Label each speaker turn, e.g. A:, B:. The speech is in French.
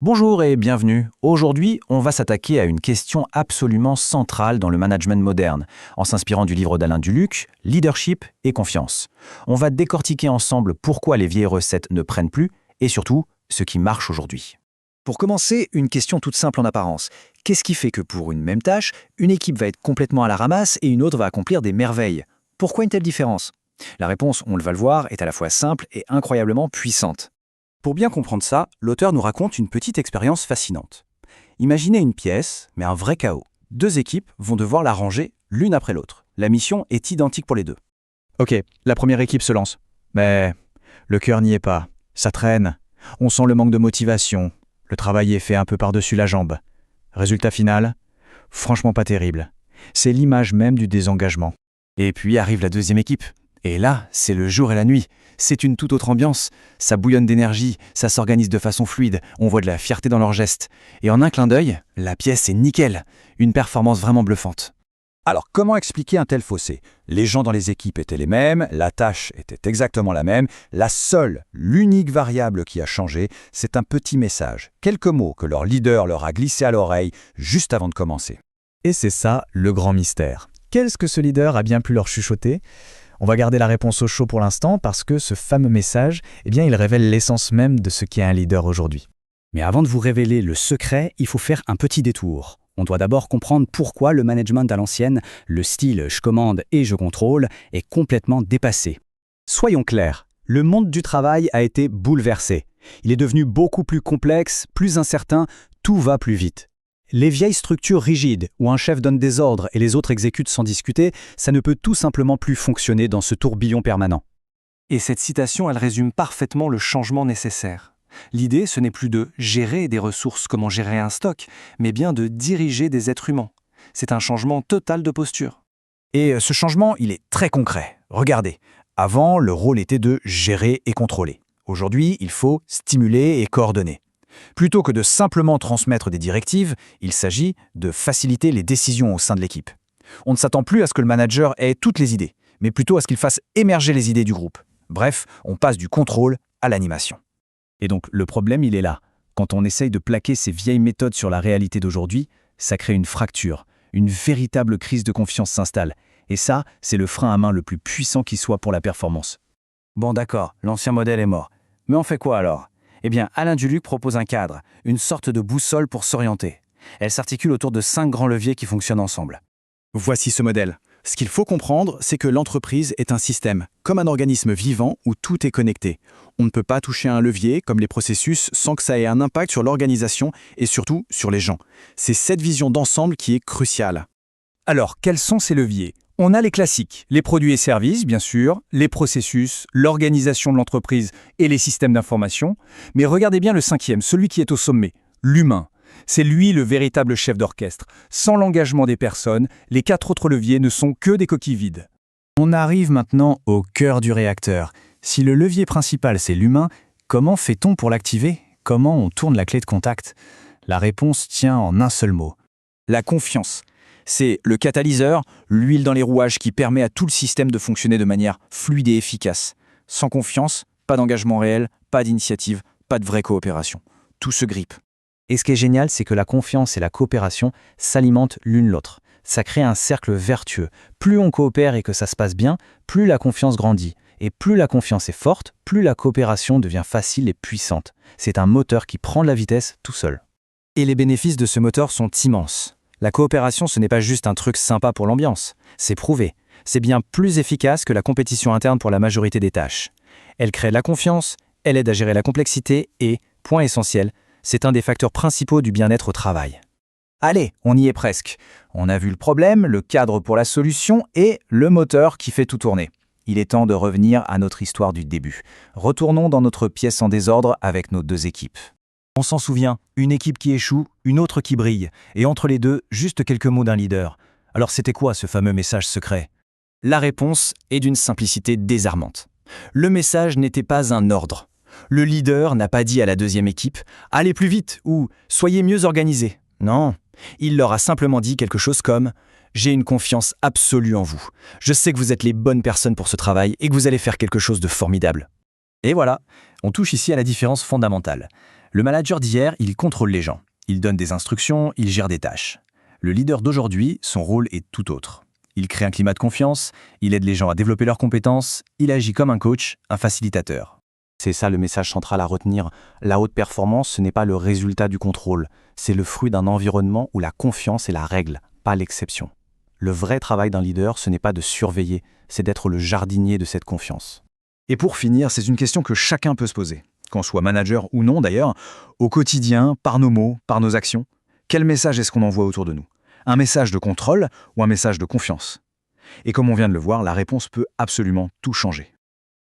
A: Bonjour et bienvenue. Aujourd'hui, on va s'attaquer à une question absolument centrale dans le management moderne, en s'inspirant du livre d'Alain Duluc, Leadership et confiance. On va décortiquer ensemble pourquoi les vieilles recettes ne prennent plus et surtout ce qui marche aujourd'hui.
B: Pour commencer, une question toute simple en apparence. Qu'est-ce qui fait que pour une même tâche, une équipe va être complètement à la ramasse et une autre va accomplir des merveilles? Pourquoi une telle différence? La réponse, on va le voir, est à la fois simple et incroyablement puissante.
C: Pour bien comprendre ça, l'auteur nous raconte une petite expérience fascinante. Imaginez une pièce, mais un vrai chaos. Deux équipes vont devoir la ranger l'une après l'autre. La mission est identique pour les deux.
B: Ok, la première équipe se lance. Mais le cœur n'y est pas. Ça traîne. On sent le manque de motivation. Le travail est fait un peu par-dessus la jambe. Résultat final? Franchement pas terrible. C'est l'image même du désengagement.
C: Et puis arrive la deuxième équipe. Et là, c'est le jour et la nuit. C'est une toute autre ambiance. Ça bouillonne d'énergie, ça s'organise de façon fluide, on voit de la fierté dans leurs gestes. Et en un clin d'œil, la pièce est nickel. Une performance vraiment bluffante.
D: Alors, comment expliquer un tel fossé? Les gens dans les équipes étaient les mêmes, la tâche était exactement la même, l'unique variable qui a changé, c'est un petit message, quelques mots que leur leader leur a glissés à l'oreille juste avant de commencer.
B: Et c'est ça le grand mystère. Qu'est-ce que ce leader a bien pu leur chuchoter? On va garder la réponse au chaud pour l'instant parce que ce fameux message, il révèle l'essence même de ce qu'est un leader aujourd'hui.
E: Mais avant de vous révéler le secret, il faut faire un petit détour. On doit d'abord comprendre pourquoi le management à l'ancienne, le style « je commande et je contrôle » est complètement dépassé. Soyons clairs, le monde du travail a été bouleversé. Il est devenu beaucoup plus complexe, plus incertain, tout va plus vite. Les vieilles structures rigides, où un chef donne des ordres et les autres exécutent sans discuter, ça ne peut tout simplement plus fonctionner dans ce tourbillon permanent.
C: Et cette citation, elle résume parfaitement le changement nécessaire. L'idée, ce n'est plus de gérer des ressources comme on gérerait un stock, mais bien de diriger des êtres humains. C'est un changement total de posture.
B: Et ce changement, il est très concret. Regardez, avant, le rôle était de gérer et contrôler. Aujourd'hui, il faut stimuler et coordonner. Plutôt que de simplement transmettre des directives, il s'agit de faciliter les décisions au sein de l'équipe. On ne s'attend plus à ce que le manager ait toutes les idées, mais plutôt à ce qu'il fasse émerger les idées du groupe. Bref, on passe du contrôle à l'animation.
E: Et donc, le problème, il est là. Quand on essaye de plaquer ces vieilles méthodes sur la réalité d'aujourd'hui, ça crée une fracture. Une véritable crise de confiance s'installe. Et ça, c'est le frein à main le plus puissant qui soit pour la performance.
C: Bon d'accord, l'ancien modèle est mort. Mais on fait quoi alors? Eh bien, Alain Duluc propose un cadre, une sorte de boussole pour s'orienter. Elle s'articule autour de 5 grands leviers qui fonctionnent ensemble.
F: Voici ce modèle. Ce qu'il faut comprendre, c'est que l'entreprise est un système, comme un organisme vivant où tout est connecté. On ne peut pas toucher à un levier, comme les processus, sans que ça ait un impact sur l'organisation et surtout sur les gens. C'est cette vision d'ensemble qui est cruciale.
G: Alors, quels sont ces leviers? On a les classiques, les produits et services, bien sûr, les processus, l'organisation de l'entreprise et les systèmes d'information. Mais regardez bien le cinquième, celui qui est au sommet, l'humain. C'est lui le véritable chef d'orchestre. Sans l'engagement des personnes, les 4 autres leviers ne sont que des coquilles vides.
B: On arrive maintenant au cœur du réacteur. Si le levier principal, c'est l'humain, comment fait-on pour l'activer? Comment on tourne la clé de contact? La réponse tient en un seul mot.
A: La confiance. C'est le catalyseur, l'huile dans les rouages qui permet à tout le système de fonctionner de manière fluide et efficace. Sans confiance, pas d'engagement réel, pas d'initiative, pas de vraie coopération. Tout se grippe.
B: Et ce qui est génial, c'est que la confiance et la coopération s'alimentent l'une l'autre. Ça crée un cercle vertueux. Plus on coopère et que ça se passe bien, plus la confiance grandit. Et plus la confiance est forte, plus la coopération devient facile et puissante. C'est un moteur qui prend de la vitesse tout seul.
A: Et les bénéfices de ce moteur sont immenses. La coopération, ce n'est pas juste un truc sympa pour l'ambiance. C'est prouvé. C'est bien plus efficace que la compétition interne pour la majorité des tâches. Elle crée de la confiance, elle aide à gérer la complexité et, point essentiel, c'est un des facteurs principaux du bien-être au travail. Allez, on y est presque. On a vu le problème, le cadre pour la solution et le moteur qui fait tout tourner. Il est temps de revenir à notre histoire du début. Retournons dans notre pièce en désordre avec nos 2 équipes. On s'en souvient, une équipe qui échoue, une autre qui brille, et entre les deux, juste quelques mots d'un leader. Alors c'était quoi ce fameux message secret? La réponse est d'une simplicité désarmante. Le message n'était pas un ordre. Le leader n'a pas dit à la deuxième équipe « Allez plus vite » ou « Soyez mieux organisés ». Non, il leur a simplement dit quelque chose comme « J'ai une confiance absolue en vous. Je sais que vous êtes les bonnes personnes pour ce travail et que vous allez faire quelque chose de formidable. » Et voilà, on touche ici à la différence fondamentale.
C: Le manager d'hier, il contrôle les gens. Il donne des instructions, il gère des tâches. Le leader d'aujourd'hui, son rôle est tout autre. Il crée un climat de confiance, il aide les gens à développer leurs compétences, il agit comme un coach, un facilitateur.
A: C'est ça le message central à retenir. La haute performance, ce n'est pas le résultat du contrôle. C'est le fruit d'un environnement où la confiance est la règle, pas l'exception. Le vrai travail d'un leader, ce n'est pas de surveiller, c'est d'être le jardinier de cette confiance.
B: Et pour finir, c'est une question que chacun peut se poser, qu'on soit manager ou non d'ailleurs, au quotidien, par nos mots, par nos actions. Quel message est-ce qu'on envoie autour de nous? Un message de contrôle ou un message de confiance? Et comme on vient de le voir, la réponse peut absolument tout changer.